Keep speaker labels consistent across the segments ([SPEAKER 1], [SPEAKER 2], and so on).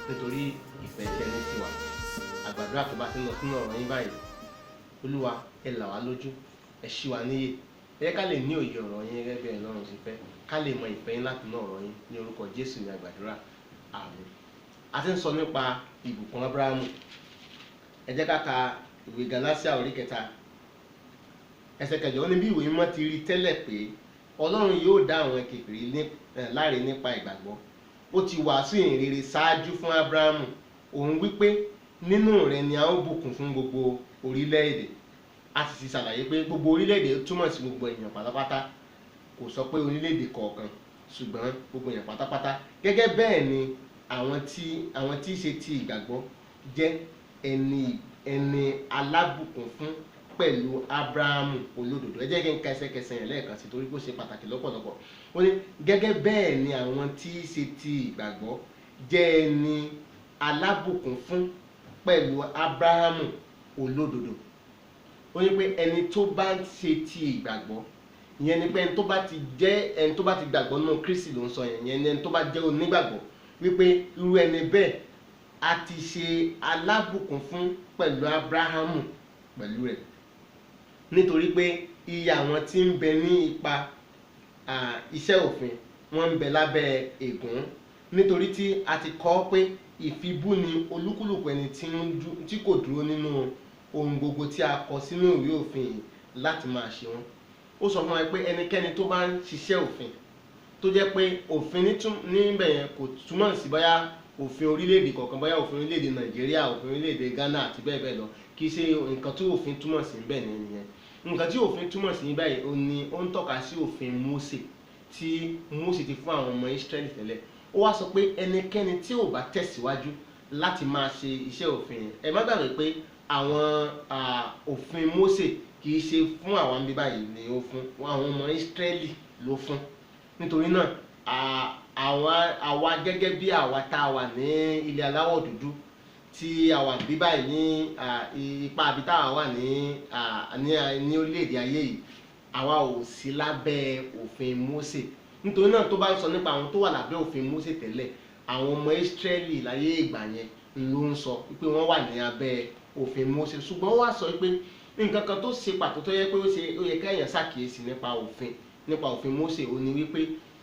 [SPEAKER 1] nítorí ìfẹ́ tí ẹ ní sí wa. Àgbàdúrà tó bá ti lọ sínú ọ̀rọ̀ yín báyìí, Olúwa ẹ là wá lójú, ẹ ṣí wa níyè, ẹ jẹ́ ká lè ní òye ọ̀rọ̀ yín gẹ́gẹ́ bí Ọlọ́run ṣe fẹ́, ká lè mọ ìfẹ́ yín láti inú ọ̀rọ̀ yín. Ní orúkọ Jésù ni àgbàdúrà, àmín. A ti ń sọ nípa ìbùkún Ábúráhámù. Ẹ jẹ́ ká ka ìwé Gálátíà orí 3 ẹsẹ̀ 8. Ó ní bí ìwé mímọ́ ti rí tẹ́lẹ̀ pé Ọlọ́run yóò dá àwọn kèfèrí láre nípa ìgbàgbọ́. Ó ti wàásù ìhìnrere ṣáájú fún Ábúráhámù. Òun wípé nínú rẹ̀ ni a ó bùkún fún gbogbo orílẹ̀-èdè. A sì ti ṣàlàyé pé gbogbo orílẹ̀-èdè túmọ̀ sí gbogbo èèyàn pátápátá. Kò sọ pé orílẹ̀-èdè kọ̀ọ̀kan, ṣùgbọ́n gbogbo èèyàn pátápátá. Gẹ́gẹ́ bẹ́ẹ̀ ni àwọn tí ṣe ti ìgbàgbọ́ jẹ́ ẹni alábùkún fún pẹ̀lú Ábúráhámù olódodo. Ẹ jẹ́ kí n ka ẹsẹ̀ 9 yẹn lẹ́ẹ̀kan sí torí kó ṣe pàtàkì lọ́pọ̀lọpọ̀. Ó ní gẹ́gẹ́ bẹ́ẹ̀ ni àwọn tí ṣe ti ìgbàgbọ́ jẹ́ ẹni alábùkún fún pẹ̀lú Ábúráhámù olódodo. Ó ní pé ẹni tó bá ṣe ti ìgbàgbọ́, ìyẹn ni pé ẹni tó bá ti gbàgbọ́ nínú Kristi ló ń sọ yẹn, ìyẹn ni ẹni tó bá jẹ́ onígbàgbọ́, wípé irú ẹni bẹ́ẹ̀ a ti ṣe alábùkún fún pẹ̀lú Ábúráhámù pẹ̀lú rẹ̀. Nítorí pé iye àwọn tí ń bẹ ní ipa iṣẹ́ òfin wọ́n ń bẹ lábẹ́ ègún. Nítorí tí a ti kọ pé ìfibú ni olúkúlùkù ẹni tí kò dúró nínú ohun gbogbo tí a kọ sínú ìwé òfin yìí láti máa ṣe wọ́n. Ó sọ fún wa pé ẹnikẹ́ni tó bá ń ṣiṣẹ́ òfin, tó jẹ́ pé òfin níbẹ̀ yẹn kò túmọ̀ sí bóyá òfin orílẹ̀-èdè kọ̀ọ̀kan, bóyá òfin orílẹ̀-èdè Nàìjíríà, òfin orílẹ̀-èdè Ghana àti bẹ́ẹ̀ bẹ́ẹ̀ lọ, kì í ṣe nǹkan tí òfin túmọ̀ sí níbẹ̀ nìyẹn. Nǹkan tí òfin túmọ̀ sí báyìí ó ń tọ́ka sí òfin Mósè tí Mósè ti fún àwọn ọmọ Ísírẹ́lì tẹ́lẹ̀. Ó wá sọ pé ẹnikẹ́ni tí ò bá tẹ̀síwájú láti máa ṣe iṣẹ́ òfin yẹn, ẹ má gbàgbé pé àwọn òfin Mósè kì í ṣe fún àwọn bí báyìí ni ó fún, àwọn ọmọ Ísírẹ́lì ló fún. Nítorí náà àwa gẹ́gẹ́ bí àwa tá a wà ní ilẹ̀ aláwọ̀ dúdú, tí a wà bí báyìí ní ipa àbí tá a wà ní orílẹ̀-èdè ayé yìí, àwa ò sí lábẹ́ òfin Mósè. Nítorí náà tó bá ń sọ nípa àwọn tó wà lábẹ́ òfin Mósè tẹ́lẹ̀, àwọn ọmọ Ísírẹ́lì láyé ìgbà yẹn ló ń sọ wípé wọ́n wà ní abẹ́ òfin Mósè. Ṣùgbọ́n wọ́n wá sọ wípé nǹkan kan tó ṣe pàtó tó yẹ pé ó yẹ kéèyàn ṣàkíyèsí nípa òfin Mósè,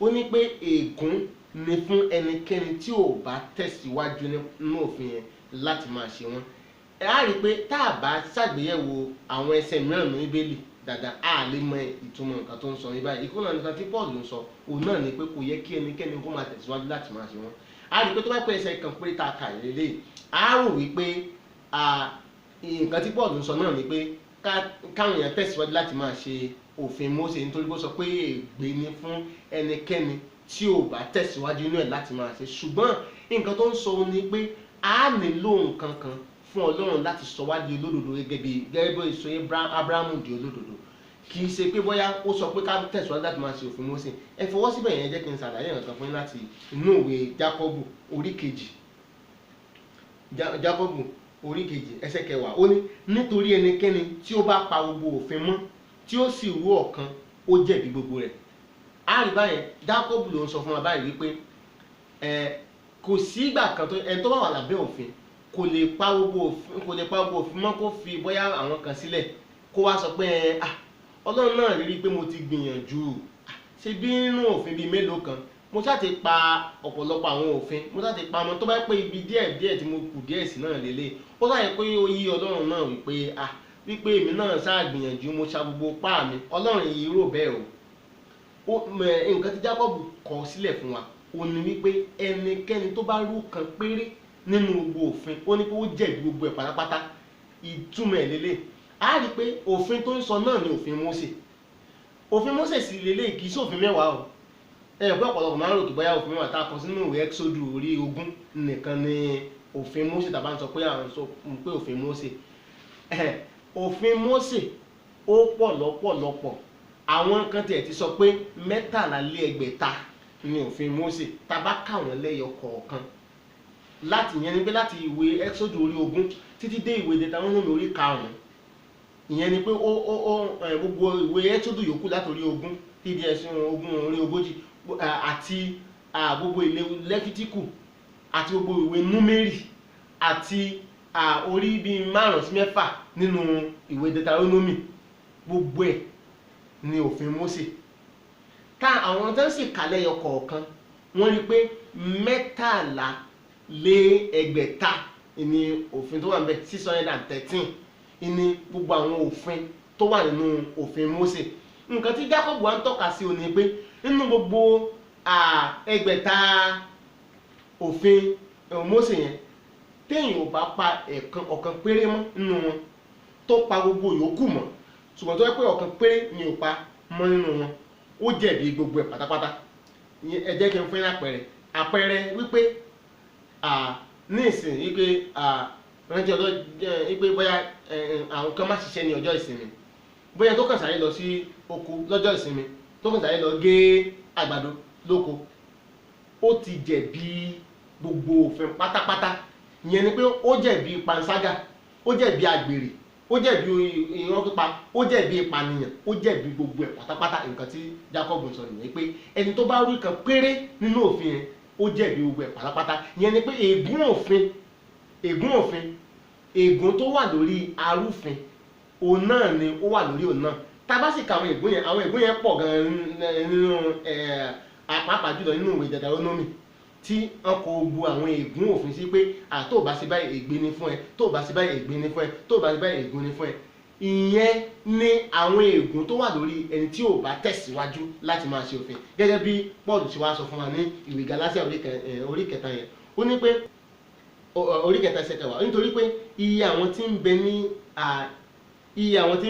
[SPEAKER 1] ó ní pé ègún ni fún ẹnikẹ́ni tí ò bá tẹ̀síwájú nínú òfin yẹn láti máa ṣe wọ́n. Ẹ á rí i pé tá a bá ṣàgbéyẹ̀wò àwọn ẹsẹ̀ mìíràn ní Bíbélì dáadáa, a lè mọ ìtumọ̀ nǹkan tó ń sọ níbàyìí. Ìkúnlẹ̀ nǹkan tí Paul ń sọ òun náà ni pé kò yẹ kí ẹnikẹ́ni kó máa tẹ̀síwájú láti máa ṣe wọ́n. A rí i pé tó bá pẹ́ ẹsẹ̀ kan pé tá a kà lélẹ̀, a rò wípé nǹkan tí Paul ń sọ náà ni pé káwọn èèyàn tẹ̀síwájú láti máa ṣe òfin Mósè, nítorí bó sọ pé ègbé ni fún ẹnikẹ́ni tí ò bá tẹ̀síwájú inú ẹ̀ láti máa ṣe. Ṣùgbọ́n nǹkan tó ń sọ ni pé a nílò nǹkan kan fún Ọlọ́run láti sọ wá di olódodo gẹ́gẹ́ bí ìsọ Ábúráhámù di olódodo. Kì í ṣe pé bóyá ó sọ pé ká tẹ̀síwájú láti máa ṣe òfin Mósè. Ẹ fọwọ́ síbẹ̀ yẹn, jẹ́ kí n ṣàlàyé nǹkan fún yín láti inú ìwé Jákọ́bù orí 2. Jákọ́bù orí 2 ẹsẹ̀ 10. Ó ní nítorí ẹnikẹ́ni tí ó bá pa gbogbo òfin mọ́ tí ó sì rú ọ̀kan, ó jẹ̀bi gbogbo rẹ̀. A rí báyẹn, Jákọ́bù ló ń sọ fún wa báyìí wípé kò sí ìgbà kan ẹni tó bá wà lábẹ́ òfin kò lè pa gbogbo òfin mọ́ kó fi bóyá àwọn kan sílẹ̀ kó wá sọ pé Ọlọ́run náà rí pé mo ti gbìyànjú, ṣe bí nínú òfin bíi mélòó kan mo ṣáà ti pa ọ̀pọ̀lọpọ̀ àwọn òfin, mo ṣáà ti pa wọn, tó bá pé ibi díẹ̀ tí mo kù díẹ̀ sí náà lélẹ̀. Ó ṣáà pé ó yí Ọlọ́run náà wípé èmi náà ṣáà gbìyànjú, mo ṣa gbogbo pá mi. Ọlọ́run yìí rò bẹ́ẹ̀ o. Nǹkan tí Jákọ́bù kọ sílẹ̀ fún wa ó ní wípé ẹnikẹ́ni tó bá rú kan péré nínú gbogbo òfin, ó ní pé ó jẹ̀bi gbogbo ẹ̀ pátápátá. Ìtumọ̀ ẹ̀ lélẹ̀. A rí pé òfin tó ń sọ náà ni òfin Mósè. Òfin Mósè sì lélẹ̀, kì í ṣe òfin 10 o. Pé ọ̀pọ̀lọpọ̀ máa ń rò kí bóyá òfin 10 tá a kọ sínú ìwé Ẹ́kísódù orí 20 nìkan ni òfin Mósè, tàbá ń sọ pé òfin Mósè. Òfin Mósè ó pọ̀ lọ́pọ̀lọpọ̀. Àwọn kan tiẹ̀ ti sọ pé 13,600 ni òfin Mósè, tàbá kà wọ́n lẹ́yọ kọ̀ọ̀kan. Láti ìyẹn ni pé láti ìwé Ẹ́kísódù orí 20 títí dé ìwé Deuteronomy orí 5. Ìyẹn ni pé gbogbo ìwé Ẹ́kísódù yòókù láti orí 20 títí ẹsẹ̀ 20 orí 40 àti gbogbo ilé Lẹ́fítíkù àti gbogbo ìwé Númérì àti orí bíi 5 sí 6 nínú ìwé Deuteronomy, gbogbo ẹ̀ ni òfin Mósè. Àwọn tó ń sì kà lẹ́yọ kọ̀ọ̀kan wọ́n rí pé 13,600 ni òfin tó wà níbẹ̀, 613 ni gbogbo àwọn òfin tó wà nínú òfin Mósè. Nǹkan tí Jacob wá ń tọ́ka sí òní pé nínú gbogbo 600 òfin Mósè yẹn, téèyàn ò bá pa ọ̀kan péré mọ́ nínú wọn tó pa gbogbo yòókù mọ́, ṣùgbọ́n tó yẹ pé ọ̀kan péré ni ò pa mọ́ nínú wọn, ó jẹ̀bi gbogbo ẹ̀ pátápátá. Ẹ jẹ́ kí n fún yín àpẹẹrẹ wípé ní ìsìn wípé rántí ọjọ́ wípé bóyá àwọn kan má ṣiṣẹ́ ní ọjọ́ ìsinmi, bóyá tó kàn sáré lọ sí oko lọ́jọ́ ìsinmi, tó kàn sáré lọ gé àgbàdo lóko, ó ti jẹ̀bi gbogbo òfin pátápátá. Ìyẹn ni pé ó jẹ̀bi panṣágà, ó jẹ̀bi àgbèrè, ó jẹ̀bi irọ́ pípa, ó jẹ̀bi ìpànìyàn, ó jẹ̀bi gbogbo ẹ̀ pátápátá. Nǹkan tí Jacob sọ nìyẹn pé ẹni tó bá rí kan péré nínú òfin yẹn, ó jẹ̀bi gbogbo ẹ̀ pátápátá. Ìyẹn ni pé ègún tó wà lórí arúfin òun náà ni ó wà lórí òun náà. Tá bá sì ka àwọn ègún yẹn pọ̀ gan-an nínú pàápàá jùlọ nínú ìwé Deuteronomy, tí wọn kò bu àwọn ègún òfin sí pé tó bá ṣe báyìí ègbé ni fún ẹ, tó bá ṣe báyìí ègbé ni fún ẹ, tó bá ṣe báyìí ègún ni fún ẹ. Ìyẹn ni àwọn ègún tó wà lórí ẹni tí ò bá tẹ̀síwájú láti máa ṣe òfin. Gẹ́gẹ́ bí Paul ṣe wá sọ fún wa ní ìwé Gálátíà orí 3 yẹn, ó ní pé orí 3 ẹsẹ̀ 10, nítorí pé iye àwọn tí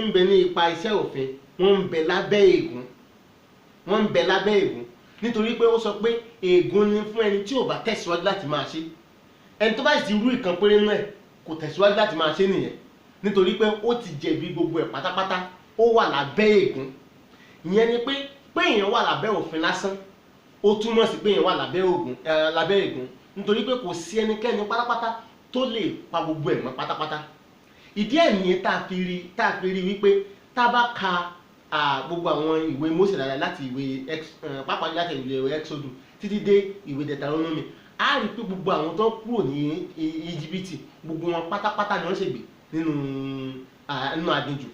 [SPEAKER 1] ń bẹ ní ipa iṣẹ́ òfin wọ́n ń bẹ lábẹ́ ègún, nítorí pé ó sọ pé ègún ni fún ẹni tí ò bá tẹ̀síwájú láti máa ṣe. Ẹni tó bá sì rú ìkan péré nínú ẹ̀ kò tẹ̀síwájú láti máa ṣe nìyẹn, nítorí pé ó ti jẹ̀bi gbogbo ẹ̀ pátápátá, ó wà lábẹ́ ègún. Ìyẹn ni pé èèyàn wà lábẹ́ òfin lásán, ó túmọ̀ sí pé èèyàn wà lábẹ́ ègún, nítorí pé kò sí ẹnikẹ́ni pátápátá tó lè pa gbogbo ẹ̀ mọ́ pátápátá. Ìdí ẹ̀ nìyẹn tá a fi rí wípé tá a bá ka gbogbo àwọn ìwé Mósè dáadáa láti pàápàá láti ìwé Exodus títí dé ìwé Deuteronomy, a rí pé gbogbo àwọn tó kúrò ní Íjíbítì, gbogbo wọn pátápátá ni wọ́n ṣègbè nínú aginjù,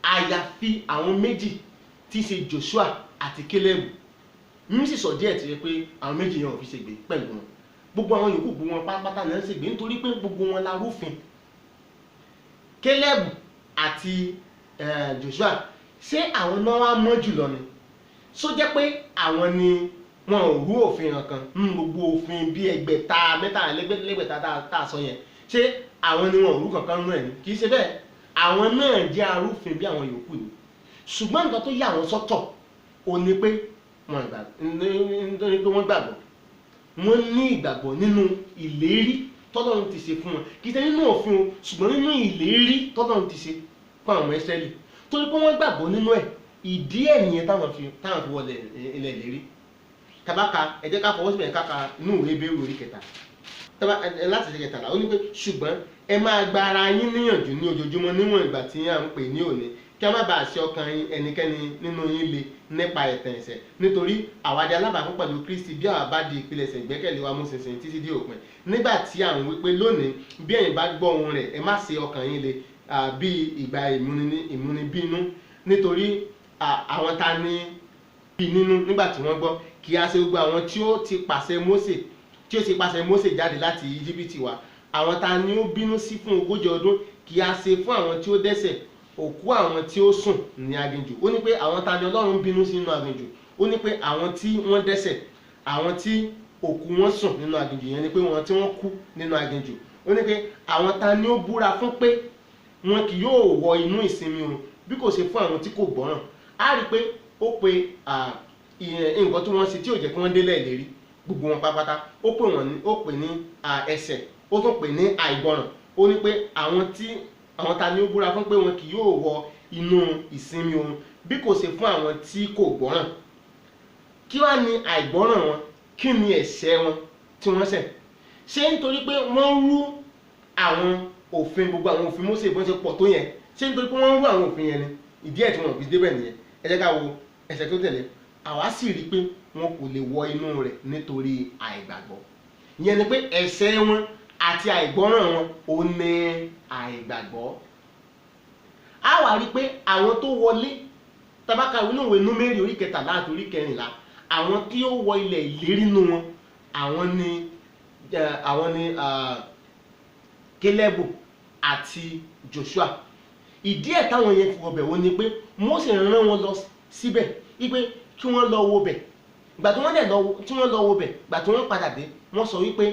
[SPEAKER 1] àyàfi àwọn méjì tí í ṣe Joshua àti Caleb. Mi sì sọ díẹ̀ tí pé àwọn méjì yẹn ò fi ṣègbè pẹ̀lú wọn. Gbogbo àwọn yòókù gbogbo wọn pátápátá ni wọ́n ṣègbè, nítorí pé gbogbo wọn la rúfin. Caleb àti Joshua, ṣé àwọn náà wá mọ́ jùlọ ni? Só jẹ́ pé àwọn ni wọn ò rú òfin kankan gbogbo òfin bí 600 tá a sọ yẹn, ṣé àwọn ni wọn ò rú kankan nínú ẹ̀ ni? Kì í ṣe bẹ́ẹ̀. Àwọn náà jẹ́ arúfin bí àwọn yòókù ni, ṣùgbọ́n nǹkan tó yà wọ́n sọ́tọ̀ ò ní pé nítorí pé wọ́n gbàgbọ́, wọ́n ní ìgbàgbọ́ nínú ìlérí tọ́lọ́run ti ṣe fún wọn, kì í ṣe nínú òfin o, ṣùgbọ́n nínú ìlérí tọ́lọ́run ti ṣe fún àwọn Ísírẹ́lì, torí pé wọ́n gbàgbọ́ nínú ẹ̀. Ìdí ẹ̀ nìyẹn táwọn fi wọlé ilẹ̀ ìlérí. Tabaka ẹ jẹ́ ká fọwọ́ síbẹ̀ ká inú ìwé Hébérù orí 4 láti ṣe 13, ó ní pé ṣùgbọ́n ẹ máa gba ara yín níyànjú ní ojoojúmọ́ níwọ̀n ìgbà tí à ń pè ní òní, kí a má bàa ṣe ọkàn ẹnikẹ́ni nínú yín le nípa ẹ̀tàn ẹ̀ṣẹ̀, nítorí àwa di alábàápín pẹ̀lú Kristi bí àwa bá di ìpilẹ̀ṣẹ̀ ìgbẹ́kẹ̀lé wa mú ṣinṣin títí dé òpin. Nígbà tí à ń wí pé lónìí bí ẹ̀yin bá gbọ́ ohùn rẹ̀, ẹ má ṣe ọkàn yín le bí ìgbà ìmúnibínú, nítorí àwọn ta ní bí nínú nígbà tí wọ́n gbọ́, kí a ṣe gbogbo àwọn tí ó ti pàṣẹ Mósè jáde láti Íjíbítì wá. Àwọn ta ni ó bínú sí fún 40 ọdún, kí a ṣe fún àwọn tí ó dẹ́ṣẹ̀ òkú àwọn tí ó sùn ní aginjù. Ó ní pé àwọn ta ni Ọlọ́run bínú sí nínú aginjù? Ó ní pé àwọn tí wọ́n dẹ́ṣẹ̀, àwọn tí òkú wọn sùn nínú aginjù, yẹn ni pé wọn tí wọ́n kú nínú aginjù. Ó ní pé àwọn ta ni ó búra fún pé wọn kì yóò wọ inú ìsinmi o, bí kò ṣe fún àwọn tí kò gbọ́ràn. A rí pé ó pe nǹkan tí wọ́n ṣe tí ò jẹ́ kí wọ́n délẹ̀ ìlérí, gbogbo wọn pátápátá ó pè ní ẹ̀ṣẹ̀, ó tún pè ní àìgbọràn. Ó ní pé àwọn ta ni ó búra fún pé wọn kì yóò wọ inú ìsinmi o, bí kò ṣe fún àwọn tí kò gbọ́ràn. Kí wá ní àìgbọ́ràn wọn? Kí ni ẹ̀ṣẹ̀ wọn tí wọ́n ṣẹ̀? Ṣé nítorí pé wọ́n rú àwọn òfin, gbogbo àwọn òfin Mósè bọ́n ṣe pọ̀ tó yẹn, ṣé nítorí pé wọ́n rú àwọn òfin yẹn ni? Ìdí ẹ̀ tí wọ́n fi débẹ̀ nìyẹn. Ẹ jẹ́ ká wo ẹsẹ̀ tó tẹ̀lé. Àwa sì rí pé wọn kò lè wọ inú rẹ̀ nítorí àìgbàgbọ́. ìyẹn ni pé ẹ̀ṣẹ̀ wọn àti àìgbọ́ràn wọn ò ní àìgbàgbọ́. A wá rí pé àwọn tó wọlé tabaka nínú ìwé Númérì orí 13 àti orí 14, àwọn tí ó wọ ilẹ̀ ìlérí nínú wọn àwọn ni Kélébù àti Joshua. Ìdí ẹ̀ táwọn yẹn fi wọbẹ̀ wọ́n ni pé Mósè rán wọn lọ síbẹ̀ wípé kí wọ́n lọ wo bẹ̀. Ìgbà tí wọ́n lọ wo bẹ̀, ìgbà tí wọ́n padà dé, wọ́n sọ wípé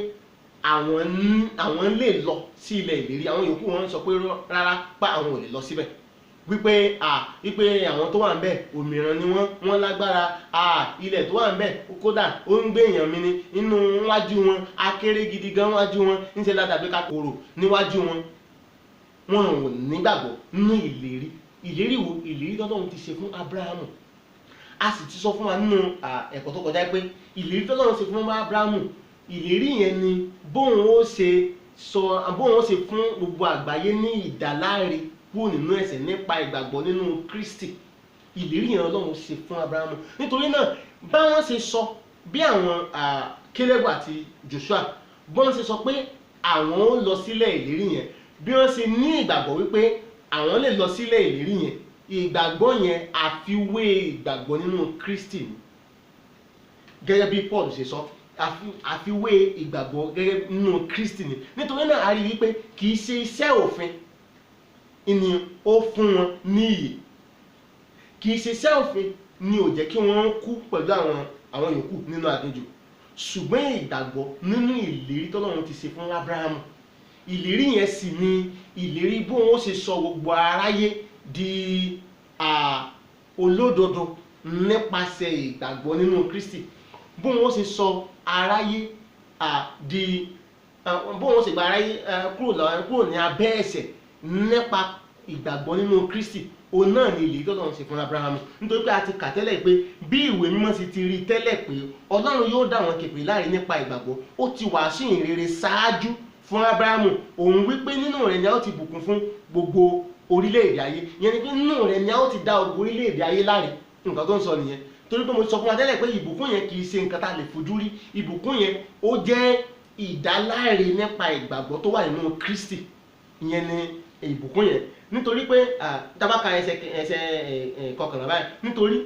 [SPEAKER 1] àwọn lè lọ sí ilẹ̀ ìlérí. Àwọn yòókù wọn sọ pé rárá pa àwọn ò lè lọ síbẹ̀, wípé àwọn tó wà ń bẹ̀ òmìrán ni wọ́n lágbára, ilẹ̀ tó wà ń bẹ̀ kódà ó ń gbé èèyàn mi ni nínú wájú wọn, akéré gidi gan wájú wọn, níṣẹ́ ládàbí kakòrò níwájú wọn. Wọn ò nígbàgbọ́ nínú ìlérí wo? Ìlérí tọ́lọ́run ti ṣe fún Ábúráhámù. A sì ti sọ fún wa nínú ẹ̀kọ́ tó kọjá pé ìlérí tọ́lọ́run ṣe fún Ábúráhámù, ìlérí yẹn ni bóun ó ṣe fún gbogbo àgbáyé ní ìdáláre kúrò nínú ẹ̀ṣẹ̀ nípa ìgbàgbọ́ nínú Kristi. Ìlérí yẹn Ọlọ́run ṣe fún Ábúráhámù. Nítorí náà báwọn ṣe sọ, bí àwọn Kélébù àti Joshua bọ́n ṣe sọ pé àwọn ó lọ sílẹ̀ ìlérí yẹn, bí wọ́n ṣe ní ìgbàgbọ́ wípé àwọn lè lọ sílẹ̀ ìlérí yẹn, ìgbàgbọ́ yẹn àfiwé ìgbàgbọ́ nínú Kristi ni. Gẹ́gẹ́ bí Paul ṣe sọ, àfiwé ìgbàgbọ́ gẹ́gẹ́ nínú Kristi ni. Nítorí náà a rí wípé kì í ṣe iṣẹ́ òfin ni ó fún wọn ní ìyè, kì í ṣe iṣẹ́ òfin ni ò jẹ́ kí wọ́n kú pẹ̀lú àwọn yòókù nínú aginjù, ṣùgbọ́n ìgbàgbọ́ nínú ìlérí tọ́lọ́run ti ṣe fún Ábúráhámù. Ìlérí yẹn sì ni ìlérí bó wọn ṣe sọ gbogbo aráyé di olódodo nípasẹ̀ ìgbàgbọ́ nínú Kristi, bó wọn ṣe sọ aráyé bó wọn ṣe gba aráyé kúrò ní abẹ́ ẹ̀ṣẹ̀ nípa ìgbàgbọ́ nínú Kristi. Òun náà ni ìlérí tọ́lọ́run ṣe fún Ábúráhámù. Nítorí pé a ti kà tẹ́lẹ̀ pé bí ìwé mímọ́ sì ti rí tẹ́lẹ̀ pé Ọlọ́run yóò dá wọn kèfèrí láre nípa ìgbàgbọ́, ó ti wàásù ìhìnrere ṣáájú fún Ábúráhámù. Òun wípé nínú rẹ̀ ni a ó ti bùkún fún gbogbo orílẹ̀-èdè ayé. Ìyẹn ni pé nínú rẹ̀ ni a ó ti dá gbogbo orílẹ̀-èdè ayé láre. Nǹkan tó ń sọ nìyẹn. Torí pé mo sọ fún wa tẹ́lẹ̀ pé ìbùkún yẹn kì í ṣe nǹkan tá a lè fojú rí. Ìbùkún yẹn ó jẹ́ ìdáláre nípa ìgbàgbọ́ tó wà nínú Kristi. Ìyẹn ni ìbùkún yẹn. Nítorí pé tabaka ẹsẹ̀ 11 báyìí, nítorí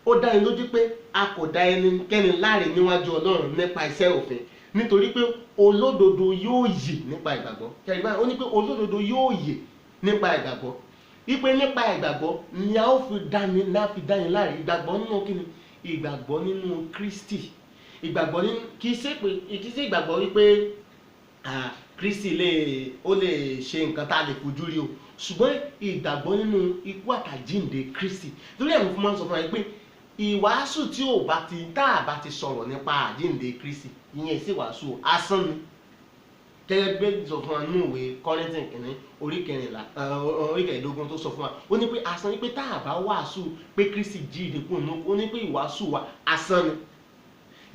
[SPEAKER 1] ó dá ni lójú pé a kò dá ẹnikẹ́ni láre níwájú Ọlọ́run nípa iṣẹ́ òfin, nítorí pé olódodo yóò yè nípa ìgbàgbọ́. Kẹrin báyìí ó ní pé olódodo yóò yè nípa ìgbàgbọ́. Wípé nípa ìgbàgbọ́ ni a ó fi dáni láre. Ìgbàgbọ́ nínú kíni? Ìgbàgbọ́ nínú Kristi. Ìgbàgbọ́ nínú kì í ṣe ìgbàgbọ́ wípé Kristi ó lè ṣe nǹkan tá a lè fojú rí o, ṣùgbọ́n ìgbàgbọ́ nínú ikú àtàjíǹde Kristi. Torí ẹ̀mí fún máa ń sọ fún wa pé ìwàásù tí tá a bá ti sọ̀rọ̀ nípa àjíǹde Kristi, ìyẹn sì wàásù asán ni. Gẹ́gẹ́ bí sọ fún wa nínú ìwé Kọ́ríńtì kìíní orí 15 tó sọ fún wa, ó ní pé asán ni pé tá a bá wàásù pé Kristi jíǹde kúrò nínú, ó ní pé ìwàásù wa asán ni.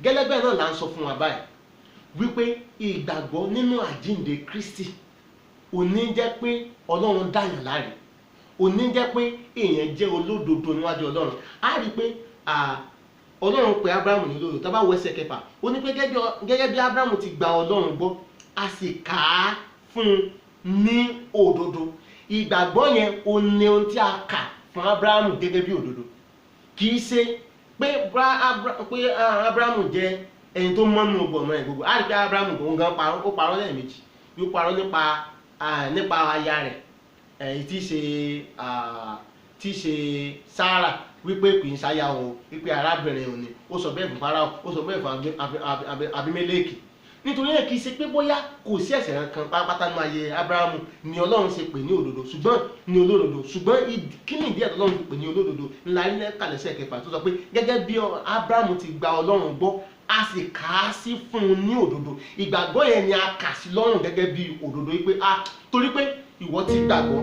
[SPEAKER 1] Gẹ́lẹ́ bẹ́ẹ̀ náà là ń sọ fún wa báyìí wípé ìgbàgbọ́ nínú àjíǹde Kristi ò ní jẹ́ pé Ọlọ́run dáyàn láre, ò ní jẹ́ pé èèyàn jẹ́ olódodo níwájú Ọlọ́run. A rí pé Ọlọ́run pè Ábúráhámù ní olódodo. Tá bá wo ẹsẹ̀ 6, ó ní pé gẹ́gẹ́ bí Ábúráhámù ti gba Ọlọ́run gbọ́, a sì kà á fún un ní òdodo. Ìgbàgbọ́ yẹn ò ní ohun tí a kà fún Ábúráhámù gẹ́gẹ́ bí òdodo. Kì í ṣe pé Ábúráhámù jẹ́ ẹni tó mọ́nú ọgbọ̀nà ẹ̀ gbogbo. A rí pé Ábúráhámù òun gan parọ́ lẹ́ẹ̀mejì. Yóò parọ́ nípa aya rẹ̀ tí ṣe Sárà, wípé kì í ṣaya òun, wípé arábìnrin òun ni. Ó sọ bẹ́ẹ̀ fún Fáráò, ó sọ bẹ́ẹ̀ fún Abímẹ́lékì. Nítorí náà kì í ṣe pé bóyá kò sí ẹ̀ṣẹ̀ kan pátápátá nínú ayé Ábúráhámù ni Ọlọ́run ṣe pè ní òdodo, ṣùgbọ́n kí ni ìdí ẹ̀ Ọlọ́run pè ní olódodo? Ńlá ilẹ̀ kàlẹ́sẹ̀ 6 tó sọ pé gẹ́gẹ́ bí Ábúráhámù ti gba Ọlọ́run gbọ́, a sì kà á sí fún un ní òdodo. Ìgbàgbọ́ yẹn ni a kà sí lọ́rùn gẹ́gẹ́ bí òdodo, wípé torí pé ìwọ ti gbàgbọ́